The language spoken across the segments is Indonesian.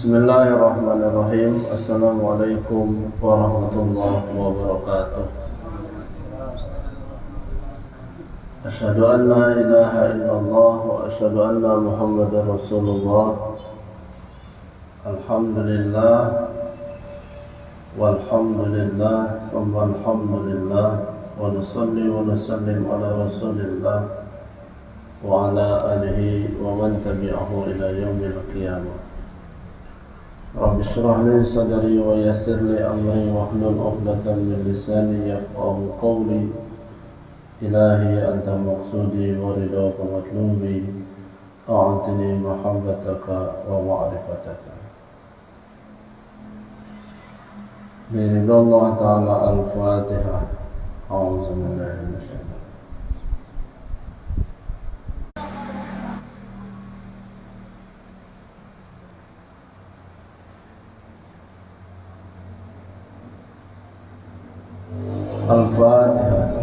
Bismillahirrahmanirrahim. Assalamualaikum warahmatullahi wabarakatuh. Asyhadu an la ilaha illallah wa asyhadu anna Muhammadar Rasulullah. Alhamdulillah walhamdulillah thumma alhamdulillah wa nusalli wa nusallim ala Rasulillah wa ala alihi wa man tabi'ahu ila yaumil qiyamah. Rabbi shrah li sadri wa yassir li amri wahlul 'uqdatam min lisani yafqahu qawli. Ilahi anta maqsudi wa ridaka matlubi, a'tini mahabbataka wa ma'rifataka. Biridallah ta'ala al-Fatihah. A'udzu billahi minasy syaitanir rajim. Al-Fatihah.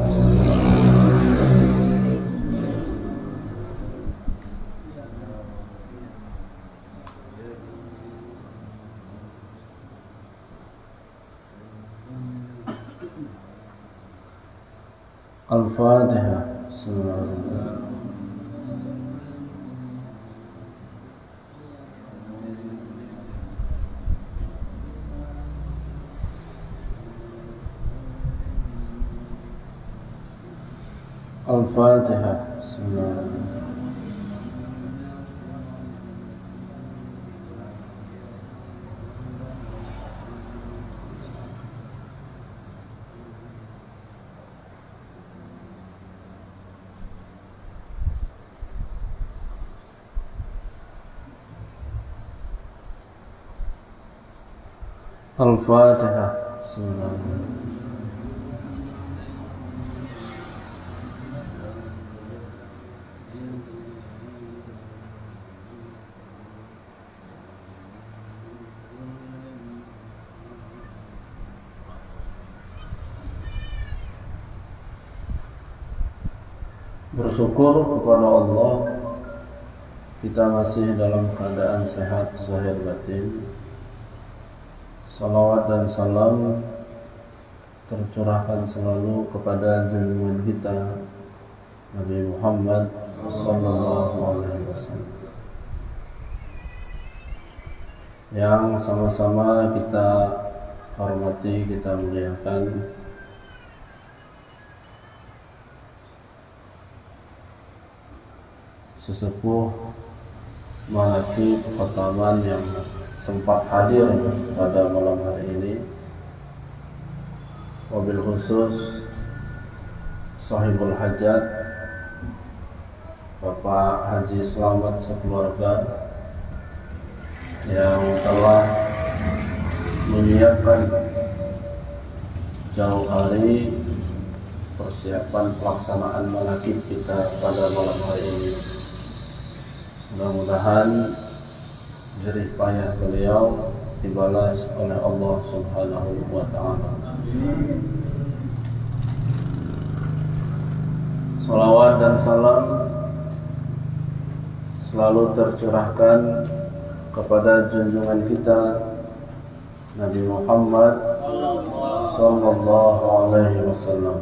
Al-Fatihah. Al-Fatihah. Al-Fatihah. Bersyukur kepada Allah, kita masih dalam keadaan sehat zahir batin. Salawat dan salam tercurahkan selalu kepada junjungan kita Nabi Muhammad sallallahu alaihi wasallam, yang sama-sama kita hormati, kita muliakan. Sesepuh Malaki Khotaman yang sempat hadir pada malam hari ini, wabil khusus sahibul hajat Bapak Haji Slamet sekeluarga yang telah menyiapkan jauh hari persiapan pelaksanaan manakib kita pada malam hari ini. Mudah-mudahan jerih payah beliau dibalas oleh Allah Subhanahu wa ta'ala. Salawat dan salam selalu tercurahkan kepada junjungan kita Nabi Muhammad sallallahu alaihi wasallam.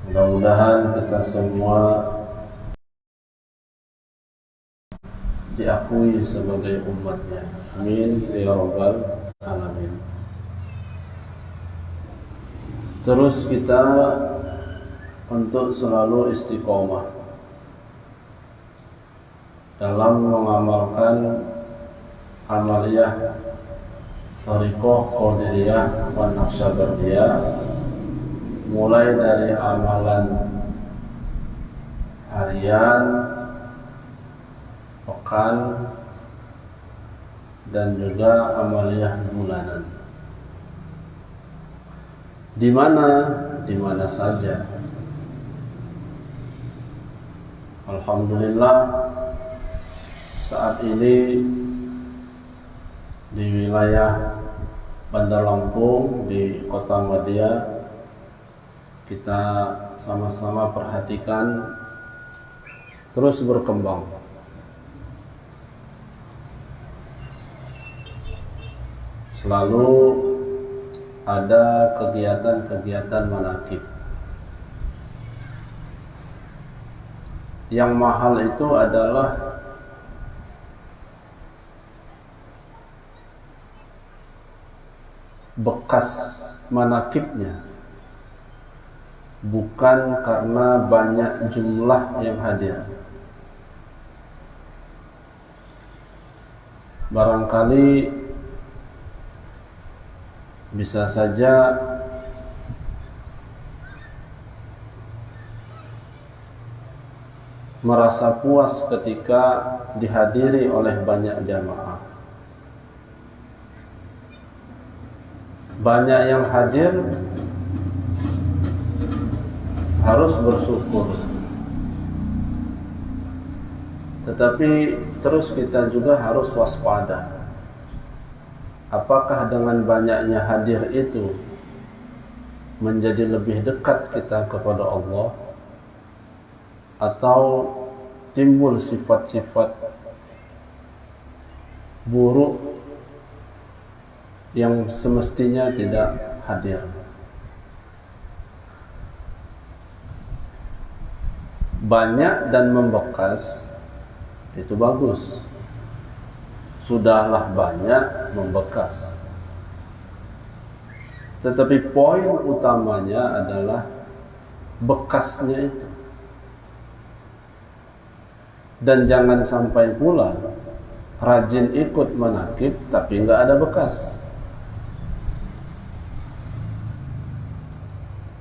Mudah-mudahan kita semua diakui sebagai umatnya. Amin ya rabbal alamin. Terus kita untuk selalu istiqomah dalam mengamalkan amaliyah thariqah qadiriyah wa naqsyabandiyah, mulai dari amalan harian, pekan, dan juga amaliyah bulanan. Di mana saja. Alhamdulillah, saat ini di wilayah Bandar Lampung, di Kota Madia, kita sama-sama perhatikan terus berkembang. selalu ada kegiatan-kegiatan manakib. Yang mahal itu adalah bekas manakibnya, bukan karena banyak jumlah yang hadir. Barangkali bisa saja merasa puas ketika dihadiri oleh banyak jamaah. Banyak yang hadir harus bersyukur. Tetapi terus kita juga harus waspada. Apakah dengan banyaknya hadir itu menjadi lebih dekat kita kepada Allah, atau timbul sifat-sifat buruk yang semestinya tidak hadir? Banyak dan membekas itu bagus. Sudahlah banyak membekas. Tetapi poin utamanya adalah bekasnya itu. Dan jangan sampai pula rajin ikut manakib tapi enggak ada bekas.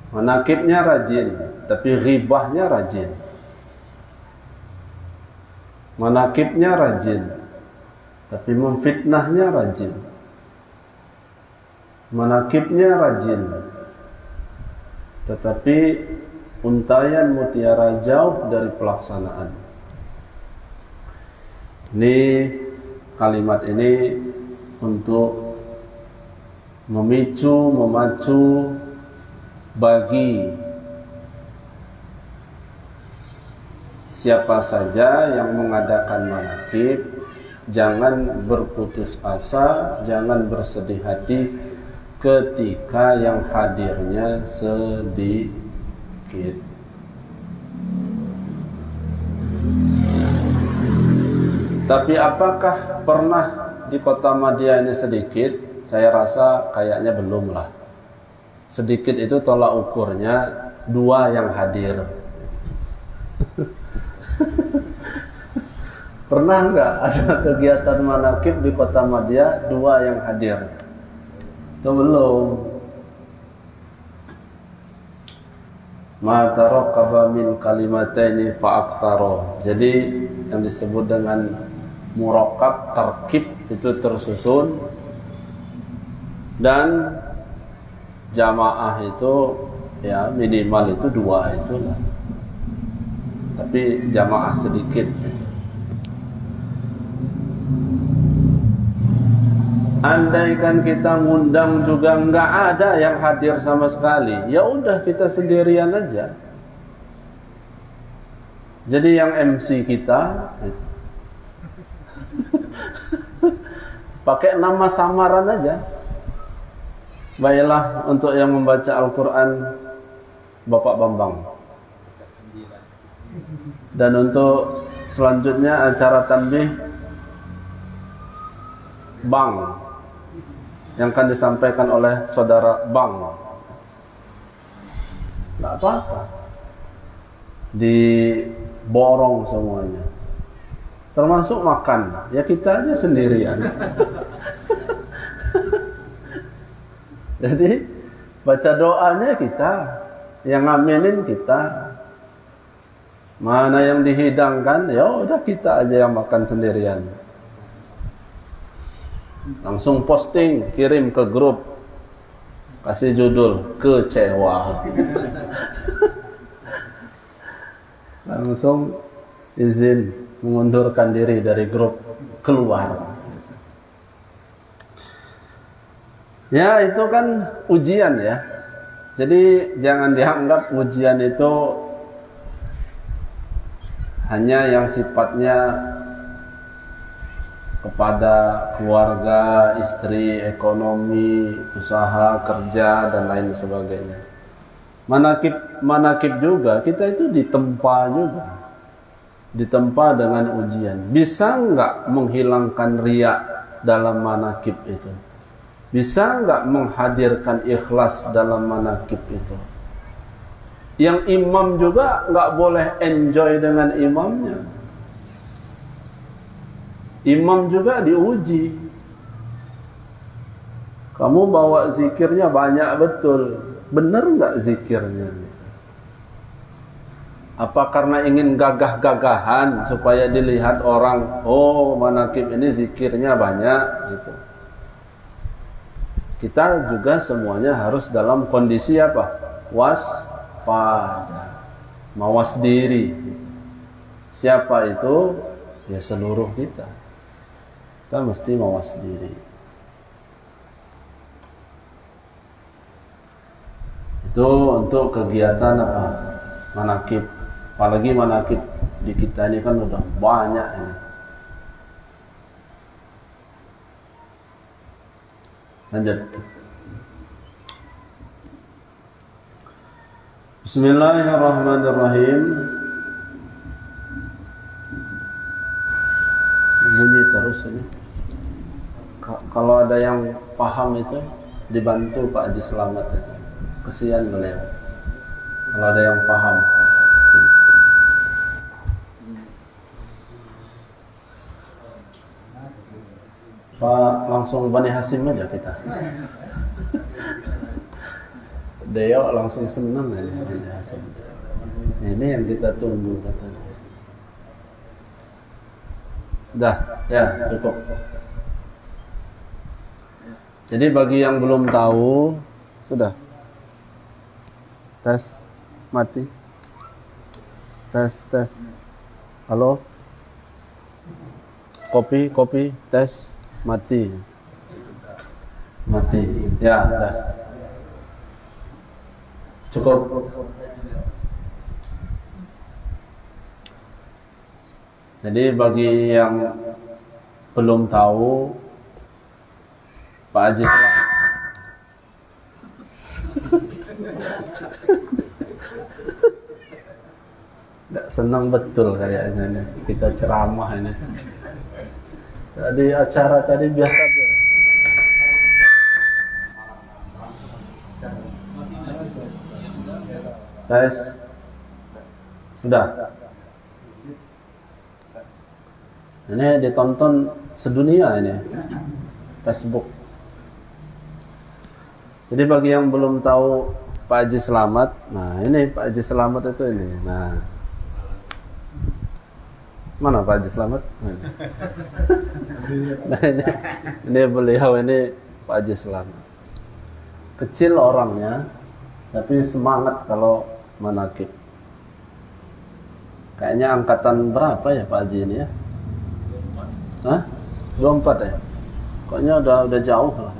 Manakibnya rajin tapi ghibahnya rajin. Manakibnya rajin tapi memfitnahnya rajin. Manakibnya rajin tetapi untayan mutiara jauh dari pelaksanaan. Ini kalimat ini untuk memacu bagi siapa saja yang mengadakan manakib, jangan berputus asa, jangan bersedih hati ketika yang hadirnya sedikit. Tapi apakah pernah di kota Madia ini sedikit? Saya rasa kayaknya belum lah. Sedikit itu tolak ukurnya 2 yang hadir. Pernah nggak ada kegiatan manakib di kota Madia 2 yang hadir? Itu belum. Ma taraqqaba min kalimataini fa'aktsara. Jadi yang disebut dengan muraqab, tarkib itu tersusun, dan jamaah itu ya minimal itu 2 itulah. Tapi jamaah sedikit. Andaikan kita ngundang juga nggak ada yang hadir sama sekali, ya udah kita sendirian aja. Jadi yang MC kita pakai nama samaran aja. Baiklah, untuk yang membaca Al-Quran Bapak Bambang. Dan untuk selanjutnya acara tanbih Bang, yang akan disampaikan oleh saudara Bang. Nggak apa-apa, diborong semuanya. Termasuk makan, ya kita aja sendirian. Jadi baca doanya kita, yang ngaminin kita. Mana yang dihidangkan, ya udah kita aja yang makan sendirian. Langsung posting, kirim ke grup, kasih judul kecewa. Langsung izin mengundurkan diri dari grup, keluar. Ya itu kan ujian ya. Jadi jangan dianggap ujian itu hanya yang sifatnya kepada keluarga, istri, ekonomi, usaha, kerja, dan lain sebagainya. Manakib juga, kita itu ditempa juga. Ditempa dengan ujian. Bisa nggak menghilangkan riya dalam manakib itu? Bisa nggak menghadirkan ikhlas dalam manakib itu? Yang imam juga nggak boleh enjoy dengan imamnya. Imam juga diuji. Kamu bawa zikirnya banyak betul, benar nggak zikirnya? Apa karena ingin gagah-gagahan supaya dilihat orang, oh manakib ini zikirnya banyak gitu. Kita juga semuanya harus dalam kondisi apa? Waspada, mawas diri. Siapa itu? Ya seluruh kita. Kita mesti mawas diri. Itu untuk kegiatan apa? Manakib. Apalagi manakib di kita ini kan udah banyak ini. Lanjut. Bismillahirrahmanirrahim. Bunyi terus ini. Kalau ada yang paham itu dibantu Pak Haji Selamat itu. Kesian beliau. Kalau ada yang paham. Pak, langsung Bani Hasim aja kita. Dia langsung senang aja Bani Hasim. Ini yang kita tunggu katanya. Dah, ya cukup. Jadi bagi yang belum tahu, sudah. Tes, mati. Tes. Halo. Kopi, tes. Mati. Ya, dah. Cukup. Jadi bagi yang belum tahu, Pak Haji nggak senang betul kayaknya ini. Kita ceramah ini. Tadi acara tadi biasa aja. Tes. Sudah. Ini ditonton sedunia ini. Facebook. Jadi bagi yang belum tahu Pak Haji Selamat, nah ini Pak Haji Selamat itu ini. Nah. Mana Pak Haji Selamat? Nah ini beliau ini Pak Haji Selamat. Kecil orangnya, tapi semangat kalau manakib. Kayaknya angkatan berapa ya Pak Haji ini ya? Hah? 24 ya? Kayaknya udah jauh lah.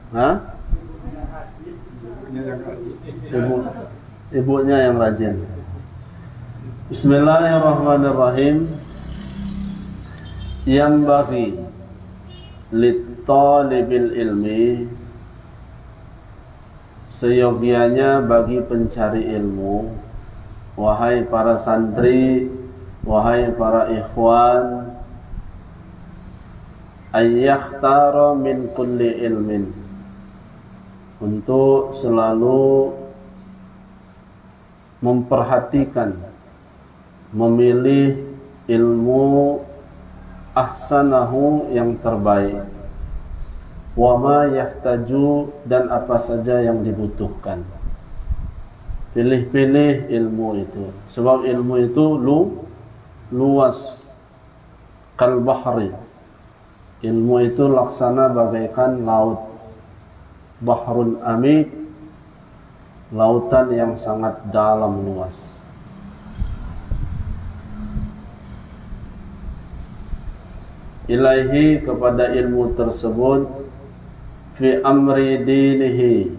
Hah? Ibunya yang rajin. Bismillahirrahmanirrahim. Yang bagi litalibil ilmi, seyogianya bagi pencari ilmu, wahai para santri, wahai para ikhwan, ayyakhtara min kulli ilmin, untuk selalu memperhatikan, memilih ilmu ahsanahu yang terbaik, wa ma yahtaju, dan apa saja yang dibutuhkan. Pilih-pilih ilmu itu, sebab ilmu itu luas, kal bahri. Ilmu itu laksana bagaikan laut, bahrun amik, lautan yang sangat dalam luas. Ilaihi, kepada ilmu tersebut, fi amri dinihi,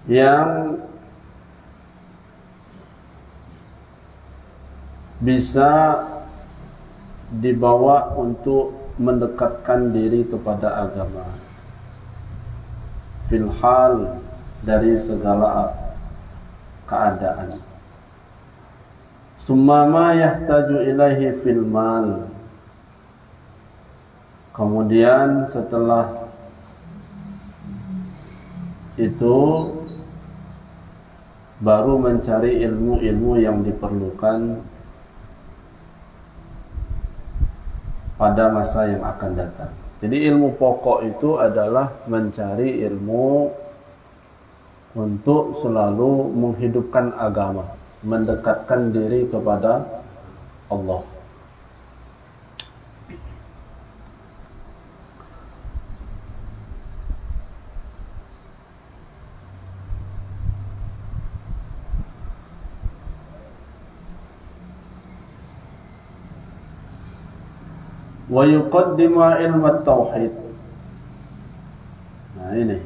yang bisa dibawa untuk mendekatkan diri kepada agama fil hal, dari segala keadaan. Summa ma yahtaju ilaihi fil mal, kemudian setelah itu baru mencari ilmu-ilmu yang diperlukan pada masa yang akan datang. Jadi ilmu pokok itu adalah mencari ilmu untuk selalu menghidupkan agama, mendekatkan diri kepada Allah. Wa yuqaddimu ilmu tauhid. Nah ini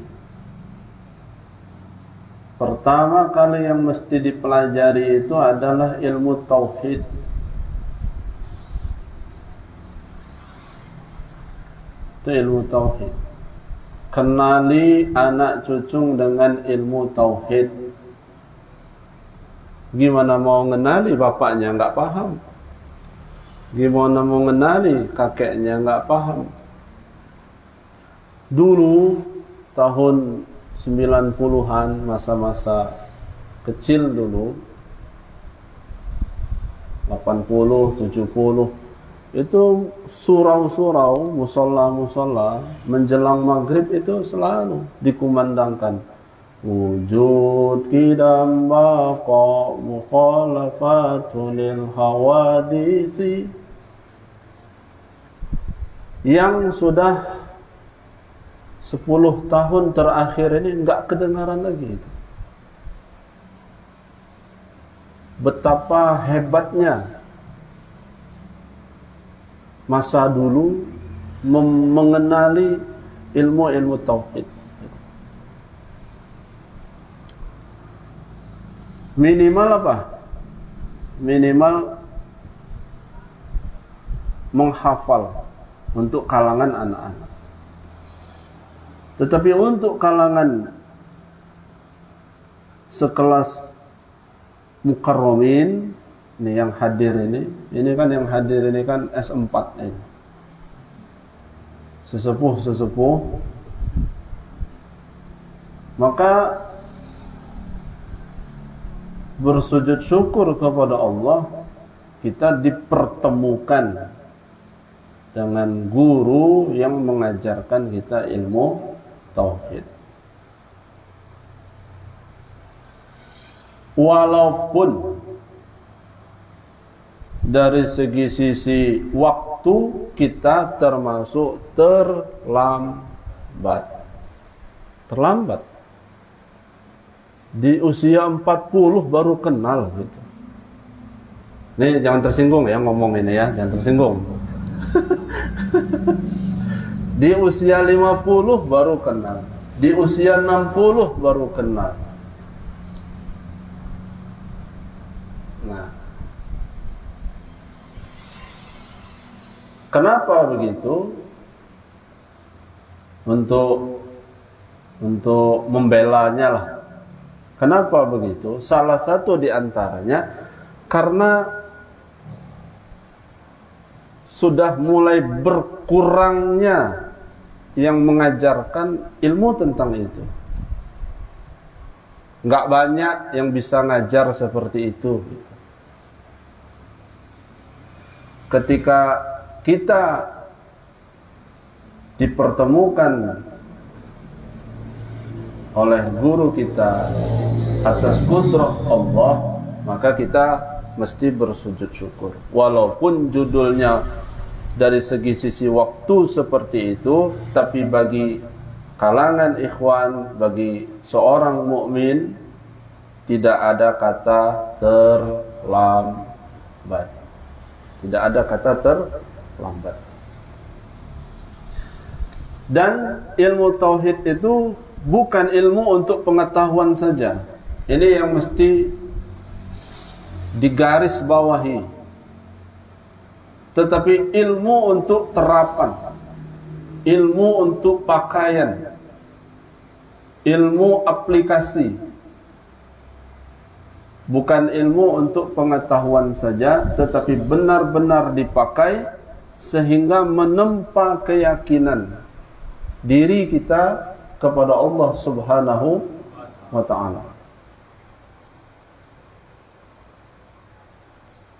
pertama kali yang mesti dipelajari itu adalah ilmu tauhid. Itu ilmu tauhid. Kenali anak cucu dengan ilmu tauhid. Gimana mau ngenali bapaknya nggak paham? Gimana mau ngenali kakeknya nggak paham? Dulu tahun 90-an, masa-masa kecil dulu, 80, 70, itu surau-surau, musola-musola menjelang maghrib itu selalu dikumandangkan wujud qidam baqa mukhalafatun lil hawadisi, yang sudah 10 tahun terakhir ini enggak kedengaran lagi itu. Betapa hebatnya masa dulu mengenali ilmu-ilmu tauhid. Minimal apa? Minimal menghafal untuk kalangan anak-anak. Tetapi untuk kalangan sekelas mukarramin, ini yang hadir ini kan yang hadir ini kan S4 ini. Sesepuh-sesepuh. Maka bersujud syukur kepada Allah, kita dipertemukan dengan guru yang mengajarkan kita ilmu tauhid. Walaupun dari sisi waktu kita termasuk terlambat. Di usia 40 baru kenal gitu. Nih jangan tersinggung ya ngomong ini ya, jangan tersinggung. Di usia 50 baru kenal. Di usia 60 baru kenal. Nah, kenapa begitu? Untuk membelanya lah. Kenapa begitu? Salah satu di antaranya karena sudah mulai berkurangnya yang mengajarkan ilmu tentang itu. Nggak banyak yang bisa ngajar seperti itu. Ketika kita dipertemukan oleh guru kita atas kudrah Allah, maka kita mesti bersujud syukur. Walaupun judulnya dari sisi waktu seperti itu, tapi bagi kalangan ikhwan, bagi seorang mukmin tidak ada kata terlambat. Tidak ada kata terlambat. Dan ilmu tauhid itu bukan ilmu untuk pengetahuan saja. Ini yang mesti digaris bawahi. tetapi ilmu untuk terapan, ilmu untuk pakaian, ilmu aplikasi, bukan ilmu untuk pengetahuan saja, tetapi benar-benar dipakai sehingga menempa keyakinan diri kita kepada Allah Subhanahu wa ta'ala.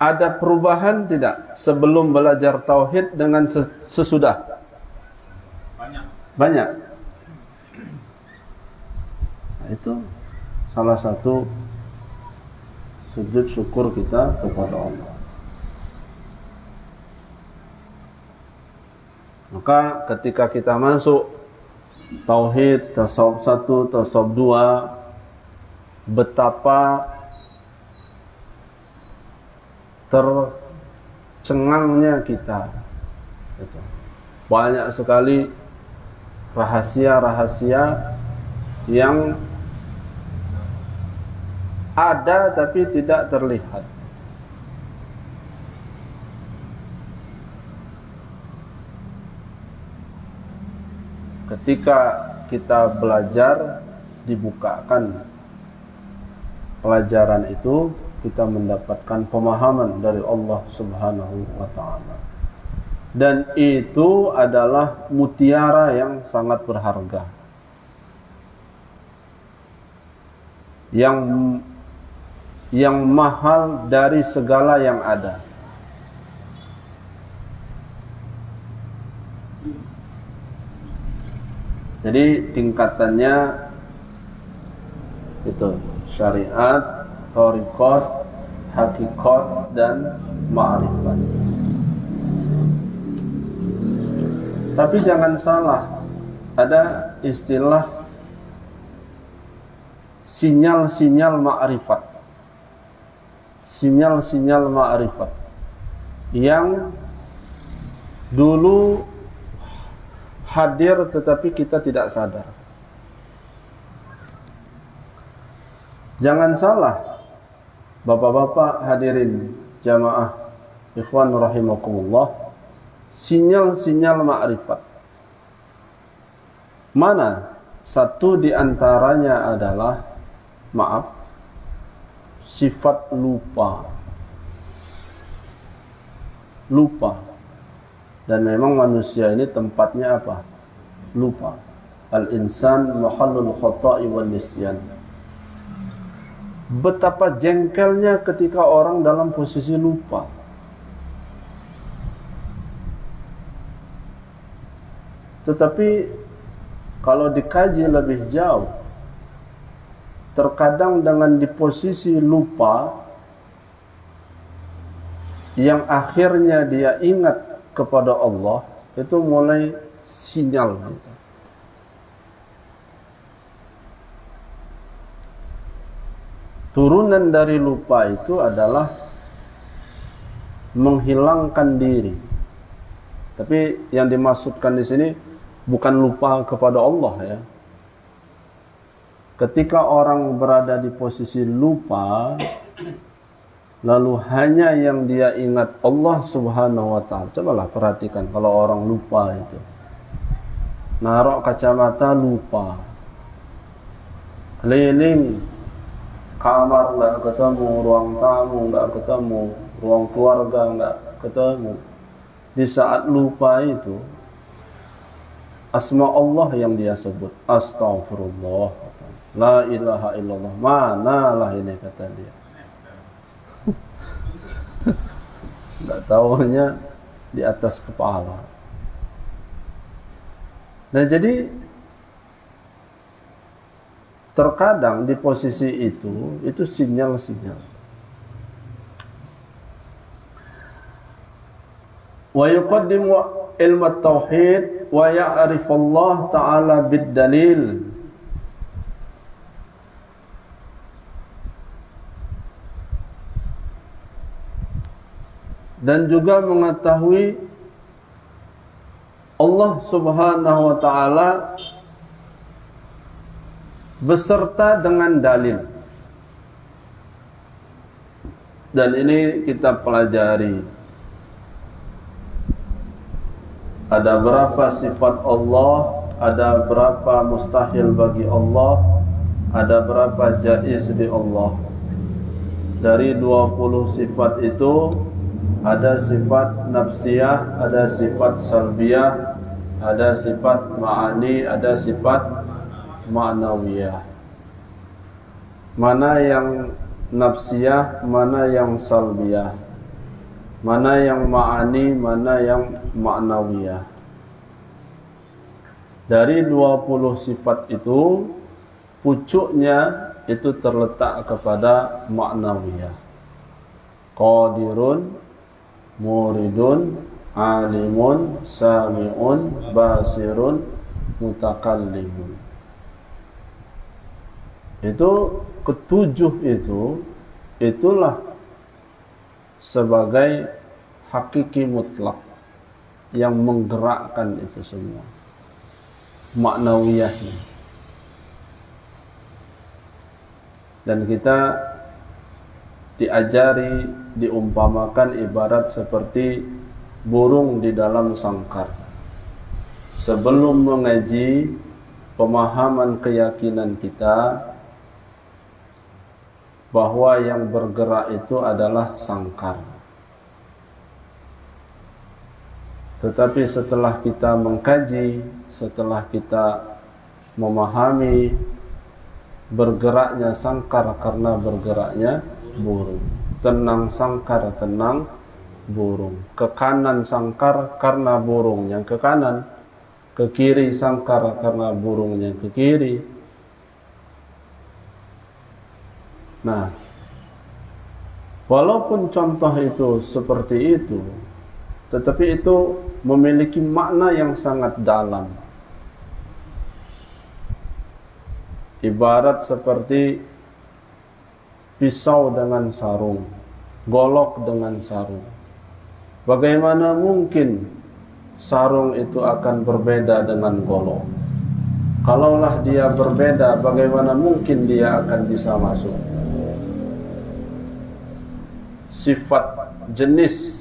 Ada perubahan tidak sebelum belajar tauhid dengan sesudah? Banyak. Nah, itu salah satu sujud syukur kita kepada Allah. Maka ketika kita masuk tauhid, tasawuf 1, tasawuf 2, betapa tercengangnya kita. Banyak sekali rahasia-rahasia yang ada tapi tidak terlihat. Ketika kita belajar, dibukakan pelajaran itu, kita mendapatkan pemahaman dari Allah Subhanahu wa ta'ala. Dan itu adalah mutiara yang sangat berharga, yang mahal dari segala yang ada. Jadi tingkatannya itu syariat, thariqat, hakikat, dan ma'rifat. Tapi jangan salah, ada istilah sinyal-sinyal ma'rifat. Sinyal-sinyal ma'rifat yang dulu hadir tetapi kita tidak sadar. Jangan salah, bapak-bapak hadirin jamaah ikhwan rahimakumullah, sinyal-sinyal ma'rifat. Mana? Satu di antaranya adalah, sifat lupa. Lupa. Dan memang manusia ini tempatnya apa? Lupa. Al-insan mahallul khata'i wan nisyan. Betapa jengkelnya ketika orang dalam posisi lupa. Tetapi kalau dikaji lebih jauh, terkadang dengan di posisi lupa yang akhirnya dia ingat kepada Allah, itu mulai sinyal gitu. Turunan dari lupa itu adalah menghilangkan diri. Tapi yang dimaksudkan di sini bukan lupa kepada Allah ya. Ketika orang berada di posisi lupa, lalu hanya yang dia ingat Allah Subhanahu wa ta'ala. Cobalah perhatikan kalau orang lupa itu. Naruh kacamata lupa. Keliling kamar enggak ketemu, ruang tamu enggak ketemu, ruang keluarga enggak ketemu. Di saat lupa itu, asma Allah yang dia sebut. Astaghfirullah. La ilaha illallah. Manalah ini kata dia. Tidak tahunya di atas kepala. Nah jadi terkadang di posisi itu sinyal-sinyal. Wa yuqaddimu ilmu tauhid wa ya'rifu Allah ta'ala bid-dalil. Dan juga mengetahui Allah Subhanahu wa ta'ala beserta dengan dalil. Dan ini kita pelajari Ada berapa sifat Allah, ada berapa mustahil bagi Allah, ada berapa jaiz di Allah. Dari 20 sifat itu ada sifat nafsiyah, ada sifat salbiyah, ada sifat ma'ani, ada sifat ma'nawiyah. Mana yang nafsiyah, mana yang salbiyah, mana yang ma'ani, mana yang ma'nawiyah. Dari 20 sifat itu, pucuknya itu terletak kepada ma'nawiyah. Qadirun, muridun, alimun, sami'un, basirun, mutakallimun. Itu ketujuh itu, itulah sebagai hakiki mutlak yang menggerakkan itu semua, maknawiyahnya. Dan kita diajari, diumpamakan ibarat seperti burung di dalam sangkar. Sebelum mengaji, pemahaman keyakinan kita bahwa yang bergerak itu adalah sangkar. Tetapi setelah kita mengkaji, setelah kita memahami bergeraknya sangkar karena bergeraknya burung, tenang sangkar, tenang burung, ke kanan sangkar karena burungnya ke kanan, ke kiri sangkar karena burungnya ke kiri. Nah, walaupun contoh itu seperti itu, tetapi itu memiliki makna yang sangat dalam. Ibarat seperti pisau dengan sarung, golok dengan sarung. Bagaimana mungkin sarung itu akan berbeda dengan golok? Kalaulah dia berbeda, bagaimana mungkin dia akan bisa masuk? Sifat jenis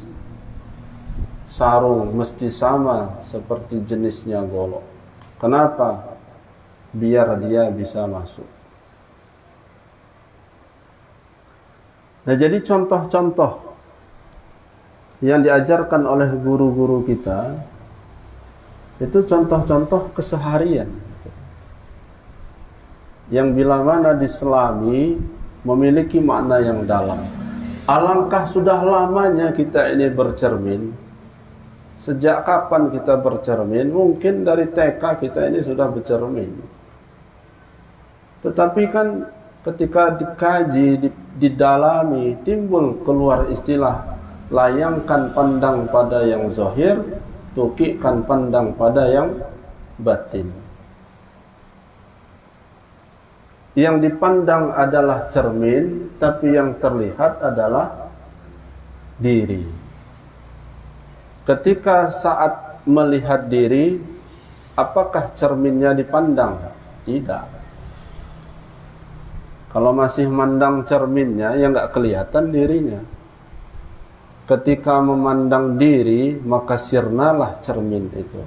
sarung mesti sama seperti jenisnya golok. Kenapa? Biar dia bisa masuk. Nah, jadi contoh-contoh yang diajarkan oleh guru-guru kita itu contoh-contoh keseharian yang bila mana diselami memiliki makna yang dalam. Alangkah sudah lamanya kita ini bercermin. Sejak kapan kita bercermin? Mungkin dari TK kita ini sudah bercermin. Tetapi kan ketika dikaji, didalami, timbul keluar istilah layangkan pandang pada yang zahir, tukikkan pandang pada yang batin. Yang dipandang adalah cermin, tapi yang terlihat adalah diri. Ketika saat melihat diri, apakah cerminnya dipandang? Tidak. Kalau masih mandang cerminnya, ya nggak kelihatan dirinya. Ketika memandang diri, maka sirnalah cermin itu.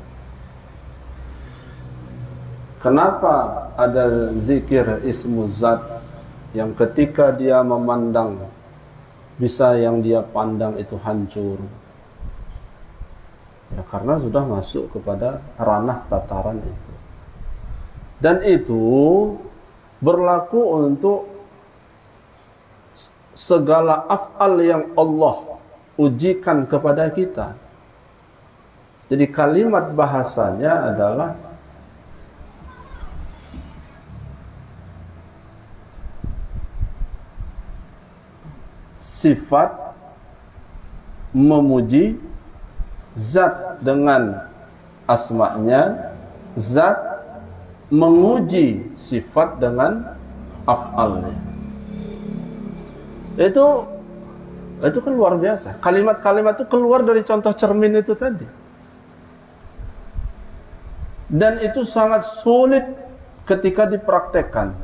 Kenapa ada zikir ismu zat yang ketika dia memandang, bisa yang dia pandang itu hancur? Ya, karena sudah masuk kepada ranah tataran itu. Dan itu berlaku untuk segala af'al yang Allah ujikan kepada kita. Jadi kalimat bahasanya adalah sifat memuji zat dengan asma'nya, zat menguji sifat dengan af'alnya. Itu kan luar biasa. Kalimat-kalimat itu keluar dari contoh cermin itu tadi. Dan itu sangat sulit ketika dipraktekkan.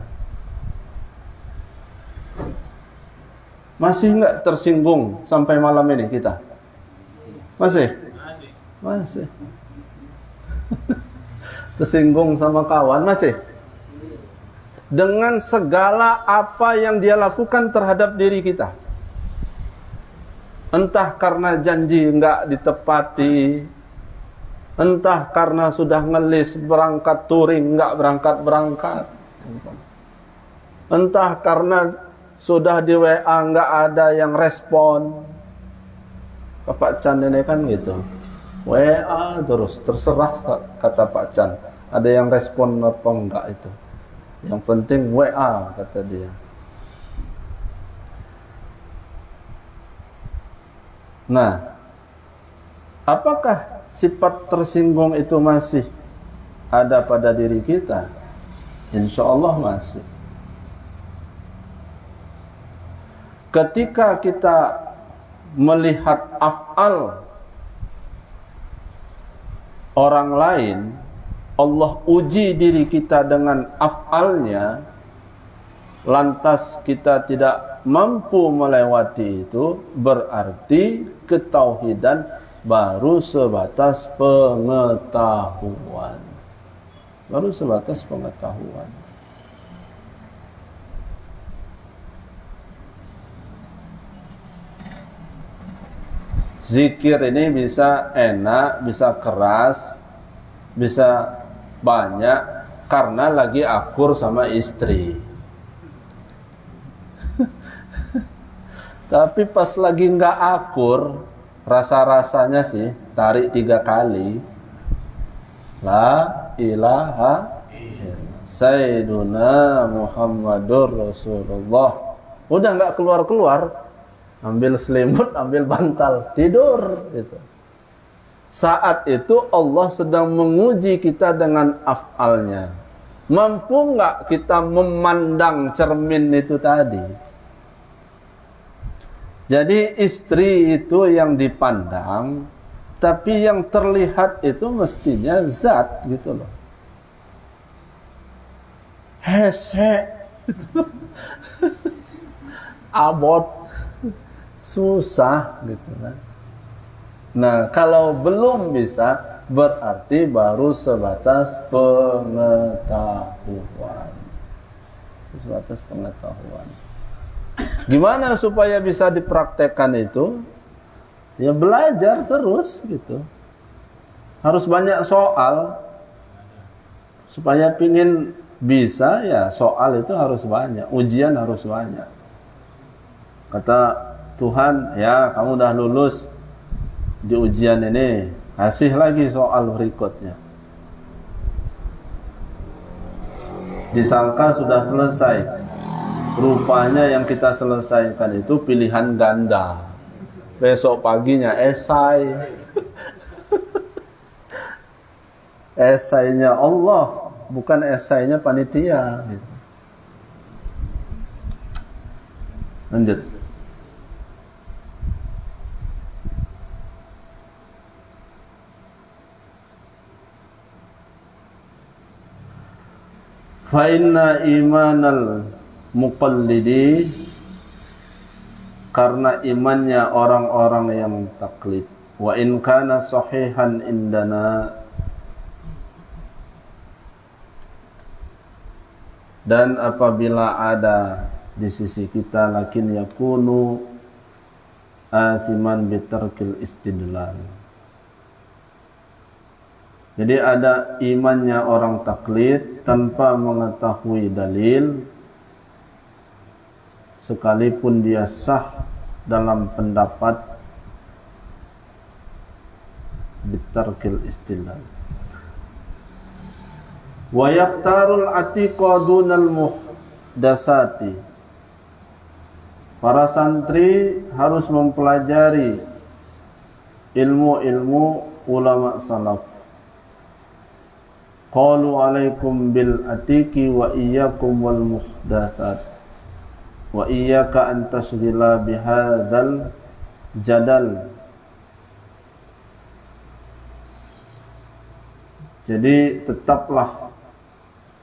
Masih enggak tersinggung sampai malam ini kita? Masih? Masih. Tersinggung sama kawan masih? Dengan segala apa yang dia lakukan terhadap diri kita. Entah karena janji enggak ditepati, entah karena sudah ngelis berangkat touring enggak berangkat-berangkat, entah karena sudah di WA enggak ada yang respon. Pak Chan ini kan gitu, WA terus, terserah kata Pak Chan, ada yang respon apa enggak itu. Yang penting WA kata dia. Nah, apakah sifat tersinggung itu masih ada pada diri kita? Insya Allah masih. Ketika kita melihat af'al orang lain, Allah uji diri kita dengan af'alnya, lantas kita tidak mampu melewati itu, berarti ketauhidan baru sebatas pengetahuan. Baru sebatas pengetahuan. Zikir ini bisa enak, bisa keras, bisa banyak karena lagi akur sama istri. Tapi pas lagi nggak akur, rasa-rasanya sih tarik 3 kali. La ilaha Sayyiduna Muhammadur Rasulullah. Udah nggak keluar-keluar. Ambil selimut, ambil bantal, tidur gitu. Saat itu Allah sedang menguji kita dengan af'alnya. Mampu nggak kita memandang cermin itu tadi? Jadi istri itu yang dipandang, tapi yang terlihat itu mestinya zat gitu loh. Hesek, abot, susah gitu kan. Nah, kalau belum bisa, berarti baru sebatas pengetahuan. Sebatas pengetahuan. Gimana supaya bisa dipraktekkan itu? Ya belajar terus gitu. Harus banyak soal. Supaya pingin bisa, ya soal itu harus banyak. Ujian harus banyak. Kata Tuhan, ya kamu udah lulus di ujian ini, kasih lagi soal berikutnya. Disangka sudah selesai, rupanya yang kita selesaikan itu pilihan ganda. Besok paginya esai. Esainya Allah, bukan esainya panitia gitu. Lanjut. Fa inna imanal muqallidi, karena imannya orang-orang yang taklid, wa in kana sahihan indana, dan apabila ada di sisi kita, lakin yakunu athiman bitarkil istidlal. Jadi ada imannya orang taklid tanpa mengetahui dalil, sekalipun dia sah dalam pendapat bitarkil istidlal. Wa yaktarul atiqa dunal muhdasati. Para santri harus mempelajari ilmu-ilmu ulama salaf. Qalu alaikum bil atiki wa iyyakum wal muhdatsat wa iyyaka an tasghila bihadzal jadal. Jadi tetaplah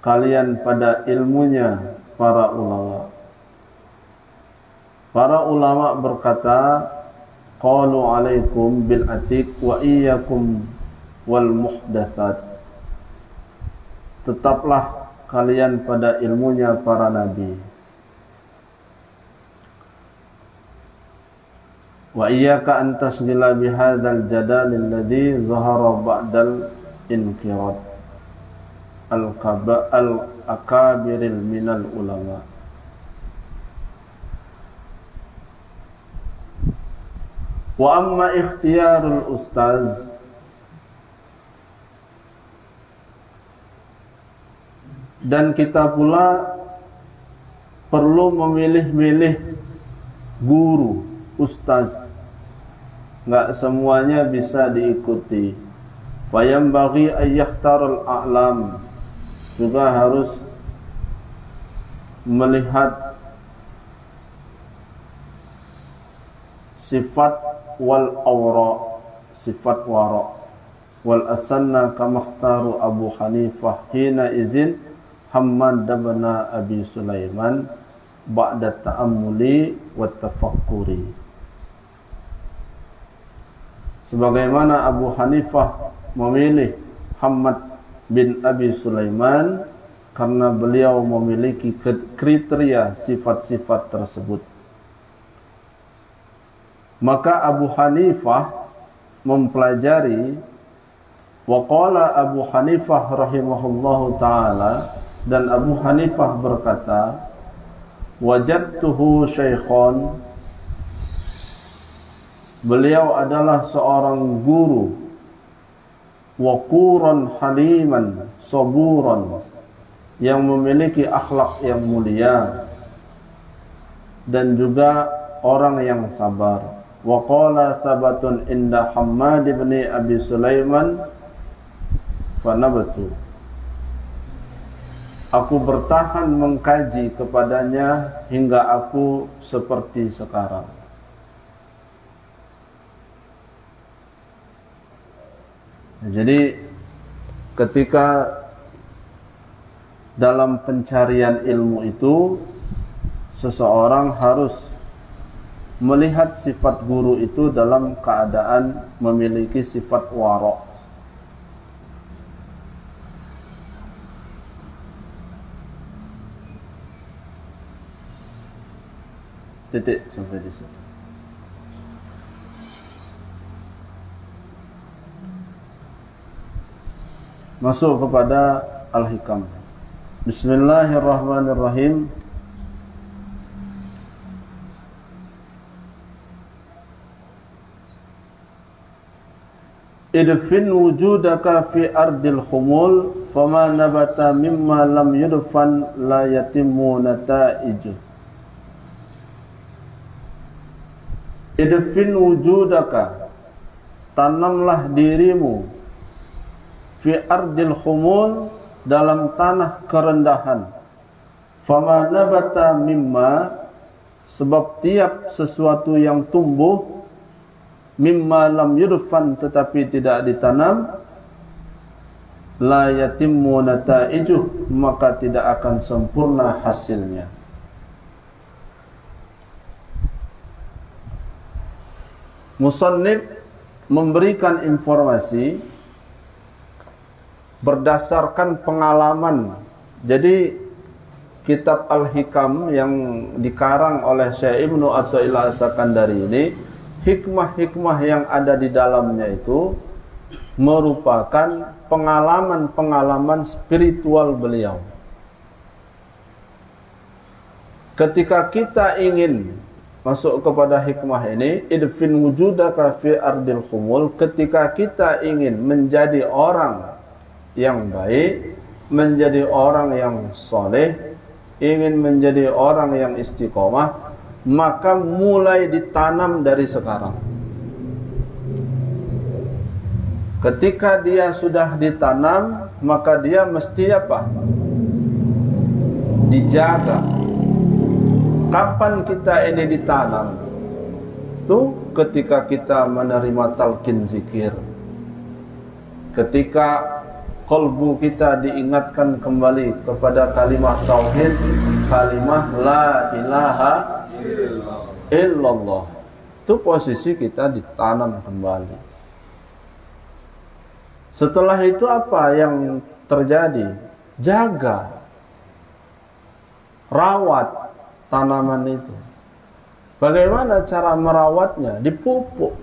kalian pada ilmunya para ulama. Para ulama berkata, qalu alaikum bil atik wa iyyakum wal muhdatsat. tetaplah kalian pada ilmunya para nabi. Wa iyyaka an tasghila bihadzal jadal alladhi zahara ba'dal inqirat al-akabiril minal ulama. Wa amma ikhtiyarul ustaz, dan kita pula perlu memilih-milih guru, ustaz. Enggak semuanya bisa diikuti. Wa yanbaghi ay yakhtarul a'lam, juga harus melihat sifat wal awra, sifat wara. Wal asanna kama ikhtaru Abu Hanifah hina izin Hammad bin Abi Sulaiman ba'da ta'ammuli wa tafakkuri. Sebagaimana Abu Hanifah memilih Hammad bin Abi Sulaiman karena beliau memiliki kriteria sifat-sifat tersebut. Maka Abu Hanifah mempelajari, waqala Abu Hanifah rahimahullahu ta'ala, dan Abu Hanifah berkata, wajadtuhu syaikhan, beliau adalah seorang guru, waquran haliman saburan, yang memiliki akhlak yang mulia dan juga orang yang sabar. Waqala sabatun inda Hammad bin Abi Sulaiman fanabatu, aku bertahan mengkaji kepadanya hingga aku seperti sekarang. Jadi ketika dalam pencarian ilmu itu, seseorang harus melihat sifat guru itu dalam keadaan memiliki sifat wara. Titik sampai di situ. Masuk kepada Al-Hikam. Bismillahirrahmanirrahim. Idfin wujudaka fi ardil khumul, fama nabata mimma lam yudfan la yatimmu nata'iju. Idfin wujudaka, tanamlah dirimu, fi ardil khumul, dalam tanah kerendahan. Fama nabata mimma, sebab tiap sesuatu yang tumbuh, mimma lam yudfan, tetapi tidak ditanam, la yatimmu nata'ijuh, maka tidak akan sempurna hasilnya. Musannif memberikan informasi berdasarkan pengalaman. Jadi kitab Al-Hikam yang dikarang oleh Syekh Ibnu Athaillah As-Sakandari ini, hikmah-hikmah yang ada di dalamnya itu merupakan pengalaman-pengalaman spiritual beliau. Ketika kita ingin masuk kepada hikmah ini, idfin wujudaka fi ardil khumul, ketika kita ingin menjadi orang yang baik, menjadi orang yang soleh, ingin menjadi orang yang istiqomah, maka mulai ditanam dari sekarang. Ketika dia sudah ditanam, maka dia mesti apa? Dijaga. Kapan kita ini ditanam? Itu ketika kita menerima talqin zikir, ketika qalbu kita diingatkan kembali kepada kalimah tauhid, kalimah la ilaha illallah. Itu posisi kita ditanam kembali. Setelah itu apa yang terjadi? jaga, rawat tanaman itu. Bagaimana cara merawatnya? Dipupuk.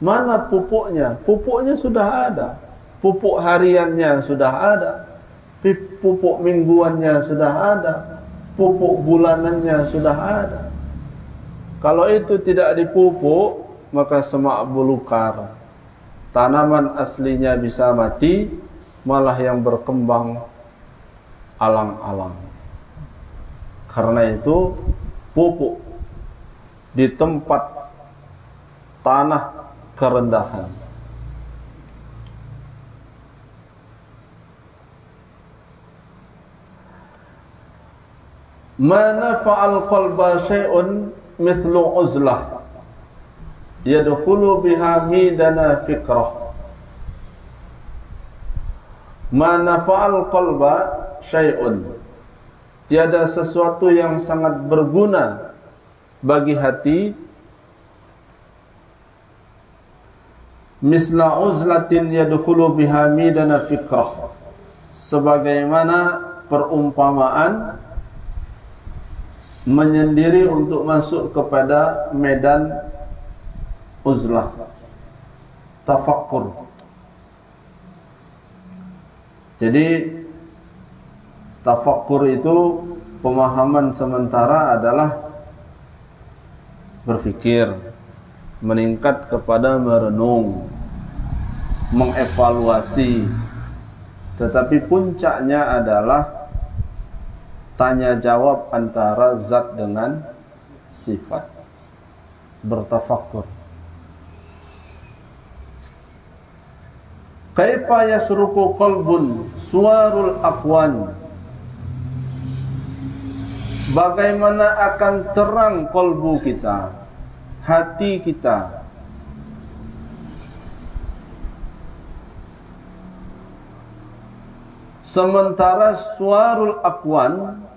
Mana pupuknya? Pupuknya sudah ada. Pupuk hariannya sudah ada. Pupuk mingguannya sudah ada. Pupuk bulanannya sudah ada. Kalau itu tidak dipupuk, maka semak belukar. Tanaman aslinya bisa mati, malah yang berkembang alang-alang. Karena itu pupuk di tempat tanah kerendahan. Mana fa'al qalba syai'un mithlu uzlah yadkhulu biha midana fikrah. Mana fa'al qalba syai'un, tiada sesuatu yang sangat berguna bagi hati misla uzlatin yadkhulu biha midana fikrah, sebagaimana perumpamaan menyendiri untuk masuk kepada medan uzlah, tafakkur. Jadi tafakkur itu pemahaman sementara adalah berpikir, meningkat kepada merenung, mengevaluasi. Tetapi puncaknya adalah tanya jawab antara zat dengan sifat, bertafakkur. Kaifa yasruku qalbun suwarul aqwan, bagaimana akan terang kolbu kita, hati kita, sementara suwarul aqwan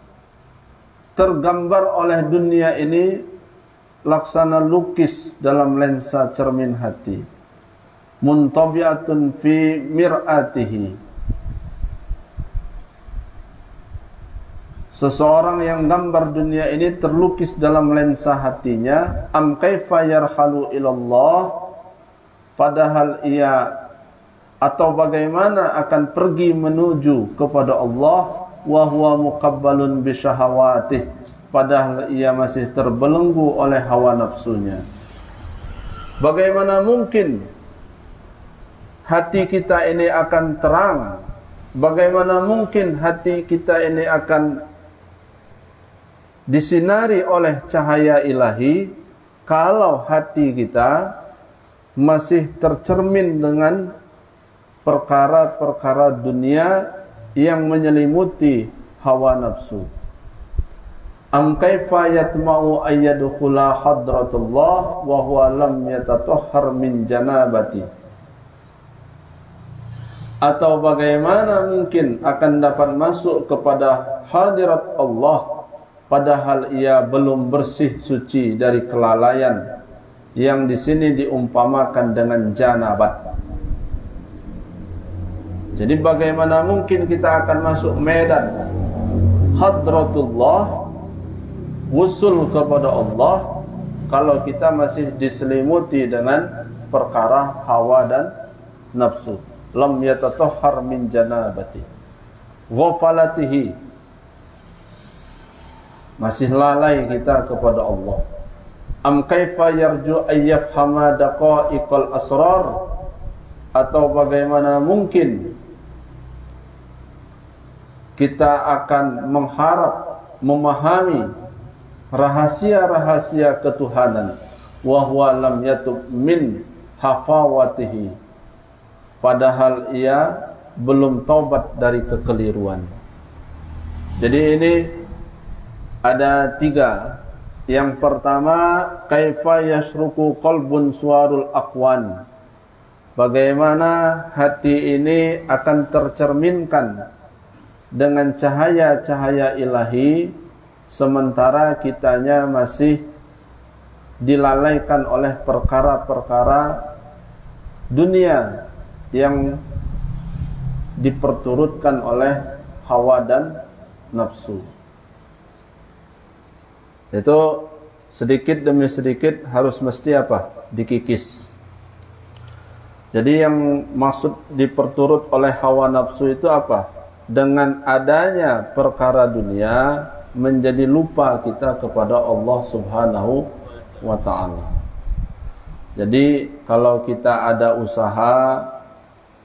tergambar oleh dunia ini laksana lukis dalam lensa cermin hati, muntabi'atun fi mir'atihi. Seseorang yang gambar dunia ini terlukis dalam lensa hatinya. Am kaifa yarhalu ilallah, padahal ia, atau bagaimana akan pergi menuju kepada Allah, wa huwa muqabbalun bi syahawatih, padahal ia masih terbelenggu oleh hawa nafsunya. Bagaimana mungkin hati kita ini akan terang? Bagaimana mungkin hati kita ini akan disinari oleh cahaya ilahi kalau hati kita masih tercermin dengan perkara-perkara dunia yang menyelimuti hawa nafsu? Am kaifa yatma'u ayyadkhula hadratullah wa huwa lam yatatahhar min janabati, atau bagaimana mungkin akan dapat masuk kepada hadirat Allah padahal ia belum bersih suci dari kelalaian yang di sini diumpamakan dengan janabat. Jadi bagaimana mungkin kita akan masuk medan hadratullah, wusul kepada Allah, kalau kita masih diselimuti dengan perkara hawa dan nafsu. Lam yatatahhar min janabati ghafalatihi, masih lalai kita kepada Allah. Am kaifa yarju ayyafhama daqa'iqal asrar, atau bagaimana mungkin kita akan mengharap memahami rahasia-rahasia ketuhanan, wa huwa lam yatub min hafawatihi, padahal ia belum taubat dari kekeliruan. Jadi ini ada 3. Yang pertama, kaifa yasruku qalbun suwarul aqwan, bagaimana hati ini akan tercerminkan dengan cahaya-cahaya ilahi, sementara kitanya masih dilalaikan oleh perkara-perkara dunia yang diperturutkan oleh hawa dan nafsu. Itu sedikit demi sedikit harus mesti apa? Dikikis. Jadi yang maksud diperturut oleh hawa nafsu itu apa? Dengan adanya perkara dunia menjadi lupa kita kepada Allah Subhanahu wa ta'ala. Jadi kalau kita ada usaha,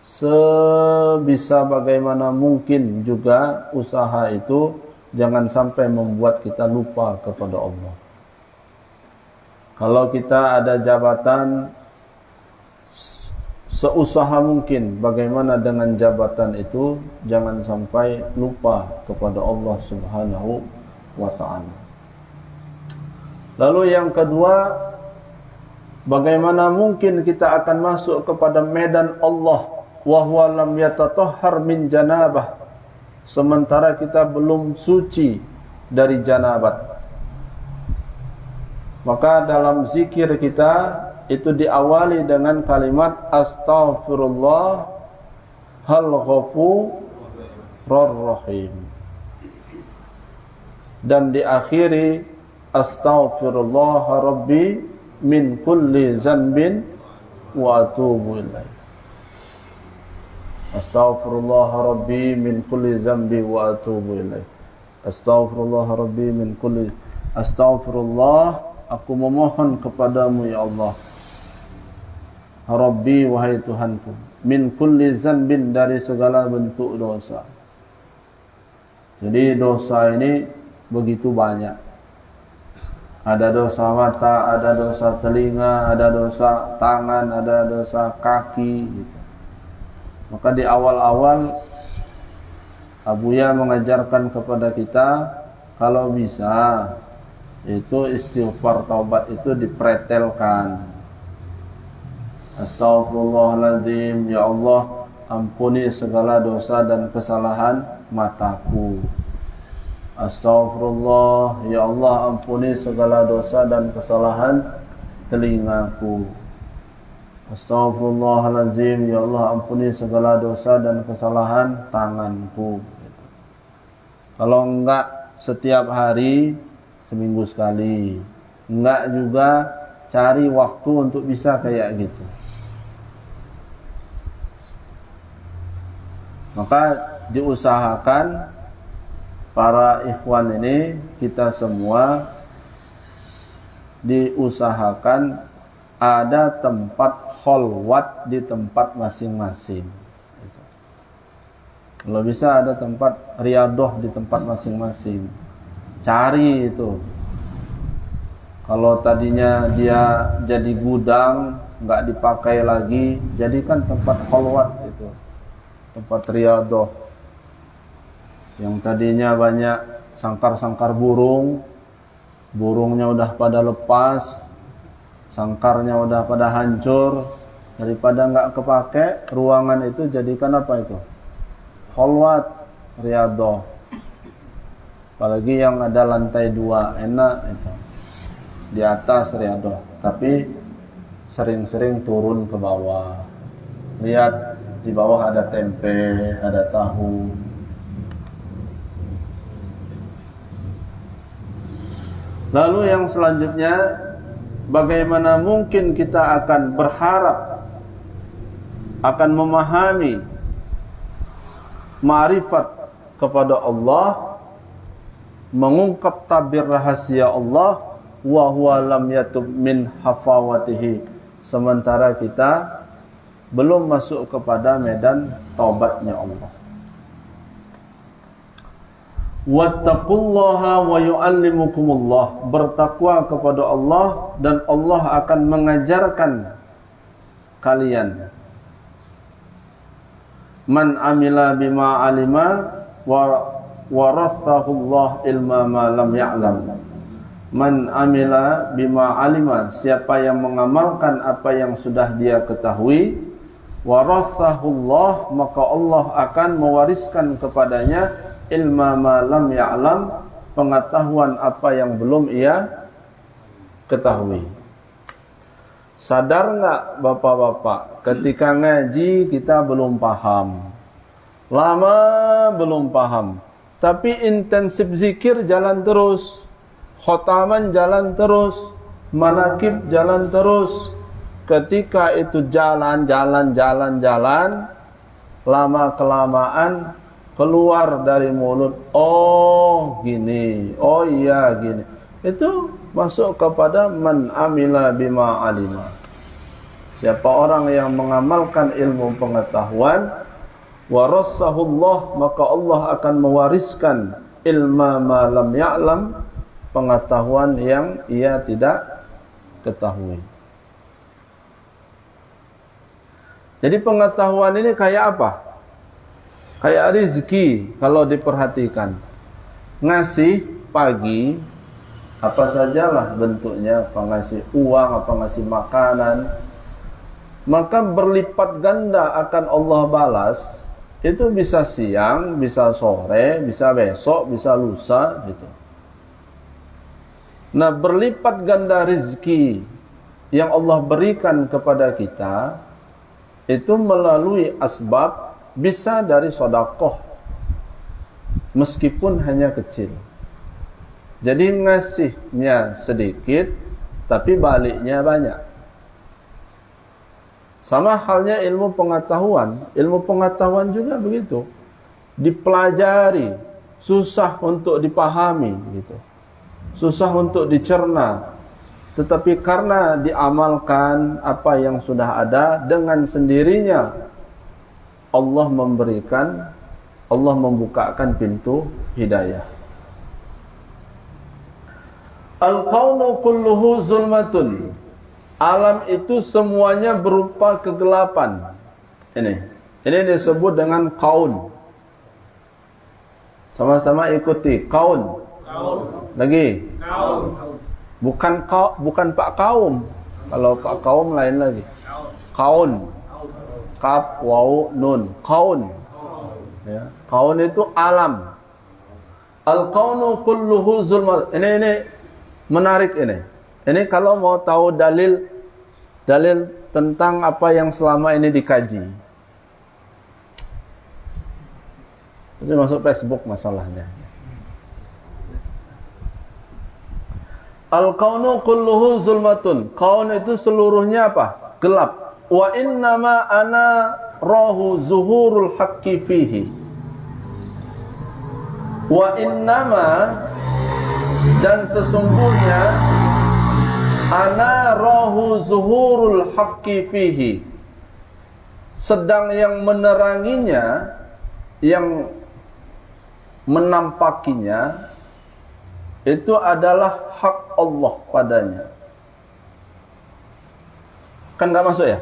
sebisa bagaimana mungkin juga usaha itu jangan sampai membuat kita lupa kepada Allah. Kalau kita ada jabatan, seusaha mungkin bagaimana dengan jabatan itu jangan sampai lupa kepada Allah Subhanahu wa ta'ala. Lalu yang kedua, bagaimana mungkin kita akan masuk kepada medan Allah wa huwa lam yatatahhar min janabah, sementara kita belum suci dari janabat. Maka dalam zikir kita itu diawali dengan kalimat astaghfirullah hal ghafurur rahim, dan diakhiri astaghfirullah rabbi min kulli zanbin wa atubu ilaih. Astaghfirullah rabbi min kulli zanbi wa atubu ilaih. Astaghfirullah rabbi min kulli, astaghfirullah, aku memohon kepadamu ya Allah, Rabbi, wahai Tuhanku, min kulli zanbin, dari segala bentuk dosa. Jadi dosa ini begitu banyak. Ada dosa mata, ada dosa telinga, ada dosa tangan, ada dosa kaki gitu. Maka di awal-awal Abuya mengajarkan kepada kita, kalau bisa itu istighfar taubat itu dipretelkan. Astaghfirullahaladzim, ya Allah, ampuni segala dosa dan kesalahan mataku. Astaghfirullah, ya Allah, ampuni segala dosa dan kesalahan telingaku. Astaghfirullahaladzim, ya Allah, ampuni segala dosa dan kesalahan tanganku. Kalau enggak setiap hari, seminggu sekali. Enggak juga cari waktu untuk bisa kayak gitu. Maka diusahakan para ikhwan ini, kita semua diusahakan ada tempat kholwat di tempat masing-masing. Kalau bisa ada tempat riadoh di tempat masing-masing. Cari itu. Kalau tadinya dia jadi gudang, nggak dipakai lagi, jadikan tempat kholwat itu, tempat riadoh. Yang tadinya banyak sangkar-sangkar burung, burungnya udah pada lepas, sangkarnya udah pada hancur, daripada nggak kepake, ruangan itu jadikan apa itu? Kholwat, riadoh. Apalagi yang ada lantai 2, enak itu. Di atas riadoh, tapi sering-sering turun ke bawah. Lihat di bawah ada tempe, ada tahu. Lalu yang selanjutnya, bagaimana mungkin kita akan berharap akan memahami ma'rifat kepada Allah, mengungkap tabir rahasia Allah, wa huwa lam yatub min hafawatihi, sementara kita belum masuk kepada medan taubatnya Allah. Wattaqullaha wa yu'allimukumullah, bertakwa kepada Allah dan Allah akan mengajarkan kalian. Man amila bima alima warathahullah ilma ma lam ya'lam. Man amila bima alima, siapa yang mengamalkan apa yang sudah dia ketahui, warathahullah, maka Allah akan mewariskan kepadanya ilma ma lam ya'lam, pengetahuan apa yang belum ia ketahui. Sadar nggak bapak-bapak, ketika ngaji kita belum paham, Lama belum paham. Tapi intensif zikir jalan terus. Khotaman jalan terus. Manakib jalan terus. Ketika itu jalan, lama-kelamaan keluar dari mulut, oh gini, oh iya gini. Itu masuk kepada man amila bima alima. Siapa orang yang mengamalkan ilmu pengetahuan, warasahullah, maka Allah akan mewariskan ilma ma lam ya'lam, pengetahuan yang ia tidak ketahui. Jadi pengetahuan ini kayak apa? Kayak rezeki kalau diperhatikan. Ngasih pagi, apa sajalah bentuknya, apa ngasih uang, apa ngasih makanan, maka berlipat ganda akan Allah balas. Itu bisa siang, bisa sore, bisa besok, bisa lusa gitu. Nah, berlipat ganda rezeki yang Allah berikan kepada kita itu melalui asbab, bisa dari sedekah meskipun hanya kecil. Jadi ngasihnya sedikit tapi baliknya banyak. Sama halnya ilmu pengetahuan. Ilmu pengetahuan juga begitu. Dipelajari, susah untuk dipahami gitu. Susah untuk dicerna. Tetapi karena diamalkan apa yang sudah ada, dengan sendirinya Allah memberikan, Allah membukakan pintu hidayah. Al-kaunu kulluhu zulmatun. Alam itu semuanya berupa kegelapan. Ini disebut dengan kaun. Sama-sama ikuti. Kaun. Lagi. Bukan Pak Kaum. Kalau Pak Kaum lain lagi. Kaun. Kaf, waw, nun. Kaun. Ya. Kaun itu alam. Al-kaunu kulluhu zulmat. Ini menarik ini. Ini kalau mau tahu dalil tentang apa yang selama ini dikaji. Jadi masuk Facebook masalahnya. Al-kaunu kulluhu zulmatun. Kaun itu seluruhnya apa? Gelap. Wa innama ana rahu zuhurul haqqi fihi. Wa innama, dan sesungguhnya, ana rahu zuhurul haqqi fihi, sedang yang meneranginya, yang menampakinya, itu adalah hak Allah padanya. Kan gak masuk ya?